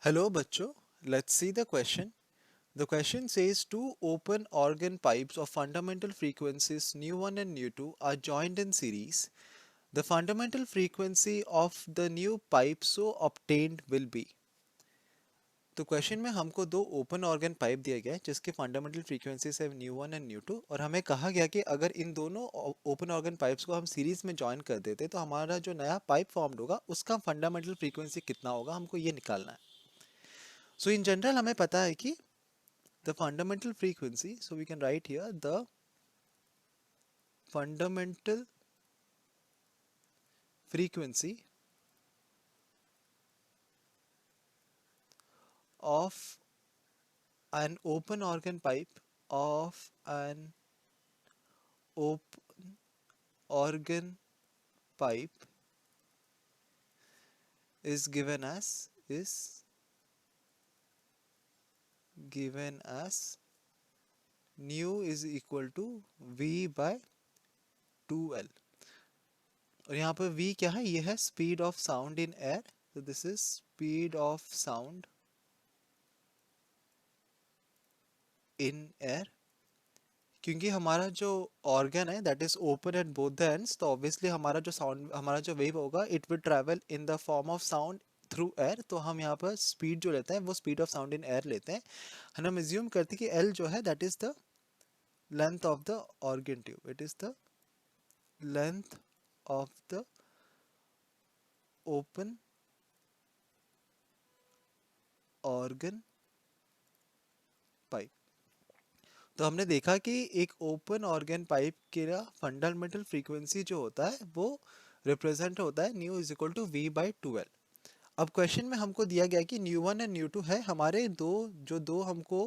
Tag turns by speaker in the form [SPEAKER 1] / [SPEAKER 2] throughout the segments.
[SPEAKER 1] Hello बच्चों, let's see the question. The question says two open organ pipes of fundamental frequencies nu1 and nu2 are joined in series. The fundamental frequency of the new pipe so obtained will be. तो question में हमको दो open organ pipe दिया गया है जिसके fundamental frequencies है new 1 and new 2 और हमें कहा गया कि अगर इन दोनों ओपन ऑर्गन पाइप्स को हम सीरीज में जॉइन कर देते तो हमारा जो नया पाइप फॉर्म्ड होगा उसका फंडामेंटल फ्रीक्वेंसी कितना होगा हमको ये निकालना है. सो इन जनरल हमें पता है कि the fundamental frequency, so we can write here the fundamental frequency of an open organ pipe of an open organ pipe is given as nu is equal to v by 2l. और यहाँ पर v क्या है, ये है speed of sound in air. तो this is speed of sound in air. क्योंकि हमारा जो ऑर्गन है that is open at both the ends, तो ऑब्वियसली हमारा जो साउंड, हमारा जो वेव होगा it will travel in the form of sound through air. तो हम यहाँ पर स्पीड जो लेते हैं वो speed of sound in air लेते हैं. हम एज्यूम करते हैं कि एल जो है that is the length of the organ tube. It is the length of the open organ pipe. तो हमने देखा कि एक ओपन ऑर्गन पाइप का फंडामेंटल फ्रीक्वेंसी जो होता है वो रिप्रेजेंट होता है nu is equal to v by 2l. अब क्वेश्चन में हमको दिया गया कि न्यू 1 एंड न्यू 2 है हमारे दो हमको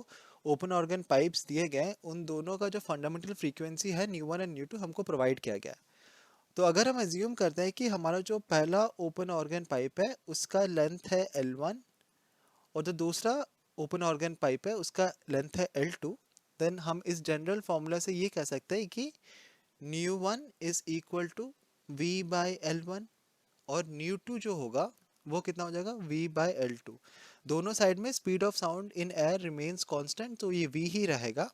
[SPEAKER 1] ओपन ऑर्गन पाइप्स दिए गए, उन दोनों का जो फंडामेंटल फ्रीक्वेंसी है न्यू 1 एंड न्यू 2 हमको प्रोवाइड किया गया. तो अगर हम एज्यूम करते हैं कि हमारा जो पहला ओपन ऑर्गन पाइप है उसका लेंथ है L1 और जो दूसरा ओपन ऑर्गन पाइप है उसका लेंथ है L2, देन हम इस जनरल फॉर्मूला से ये कह सकते हैं कि nu 1 is equal to v by L1 और न्यू 2 जो होगा वो कितना हो जाएगा v बाई L2. दोनों साइड में speed of sound in air remains constant, तो ये v ही रहेगा.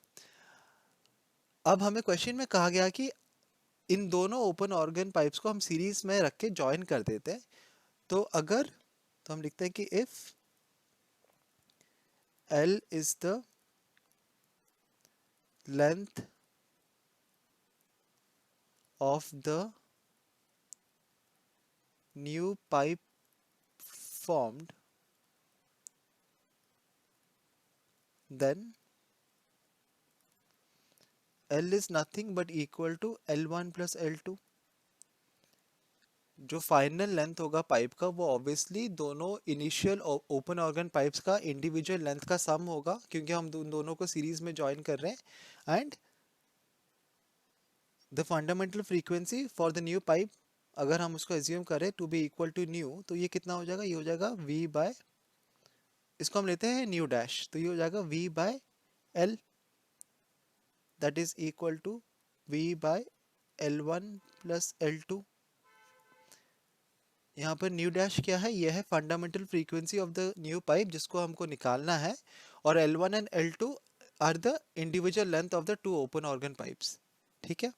[SPEAKER 1] अब हमें क्वेश्चन में कहा गया कि इन दोनों ओपन ऑर्गन पाइप्स को हम सीरीज में रख के ज्वाइन कर देते हैं. तो अगर, तो हम लिखते हैं कि if L is the length of the new pipe formed, then L is nothing but equal to L1 plus L2. जो फाइनल लेंथ होगा पाइप का वो ऑब्वियसली दोनों इनिशियल ओपन ऑर्गन पाइप्स का इंडिविजुअल लेंथ का सम होगा क्योंकि हम दोनों को सीरीज में ज्वाइन कर रहे हैं. And the fundamental frequency for the new pipe अगर हम उसको एज्यूम करें to be equal to nu, तो ये कितना हो जाएगा, ये हो जाएगा v बाय, इसको हम लेते हैं न्यू डैश, तो ये हो जाएगा v by l that is equal to v by L1 plus L2. यहाँ पर न्यू डैश क्या है, यह है fundamental frequency of the new pipe जिसको हमको निकालना है. और L1 and L2 are the individual length of the two open organ pipes. ठीक है.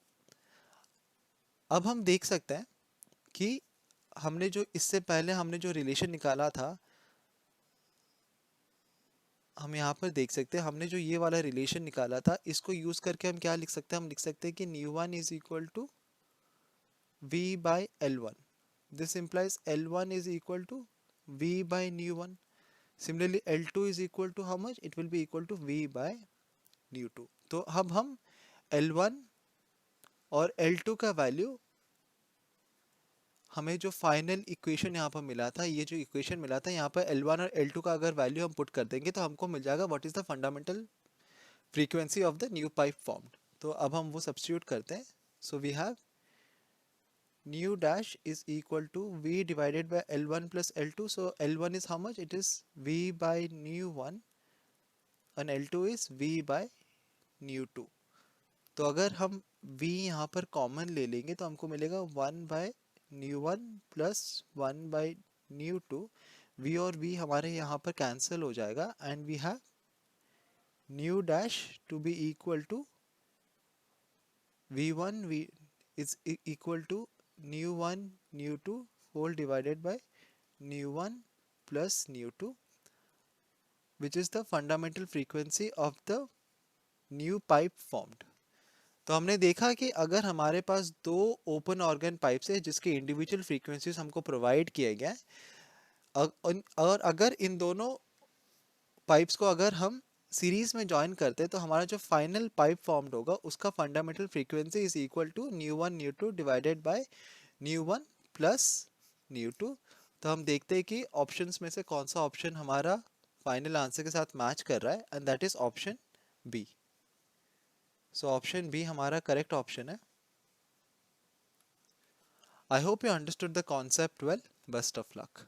[SPEAKER 1] अब हम देख सकते हैं कि हमने जो इससे पहले हमने जो रिलेशन निकाला था, हम यहाँ पर देख सकते हैं हमने जो ये वाला रिलेशन निकाला था इसको यूज करके हम क्या लिख सकते हैं, हम लिख सकते हैं कि nu 1 is equal to v by L1. This implies L1 is equal to v by nu 1. Similarly L2 is equal to how much, it will be equal to v by nu 2. तो अब हम L1 और L2 का value, हमें जो final equation यहाँ पर मिला था, ये जो इक्वेशन मिला था यहाँ पर L1 और L2 का अगर वैल्यू हम पुट कर देंगे तो हमको मिल जाएगा what is the fundamental frequency of the new pipe formed. तो अब हम वो सब्स्टिट्यूट करते हैं. So we have nu dash is equal to v divided by L1 plus L2. So L1 is how much, it is v by nu 1 and L2 is v by nu 2. तो अगर हम v यहाँ पर common ले लेंगे तो हमको मिलेगा 1 by nu 1 plus 1 by nu 2 v और v हमारे यहाँ पर कैंसिल हो जाएगा and we have nu dash to be equal to v1 v is equal to nu1 nu2 whole divided by nu1 plus nu2, which is the fundamental frequency of the new pipe formed. तो हमने देखा कि अगर हमारे पास दो open organ pipes है जिसके individual frequencies हमको प्रोवाइड किए गए और अगर इन दोनों पाइप्स को अगर हम सीरीज में ज्वाइन करते हैं तो हमारा जो फाइनल पाइप फॉर्म्ड होगा उसका fundamental frequency is equal to nu one nu two divided by nu one plus nu two. तो हम देखते हैं कि ऑप्शंस में से कौन सा ऑप्शन हमारा फाइनल आंसर के साथ मैच कर रहा है and that is option B. So option B हमारा करेक्ट ऑप्शन है. I hope you understood the concept well. Best of luck.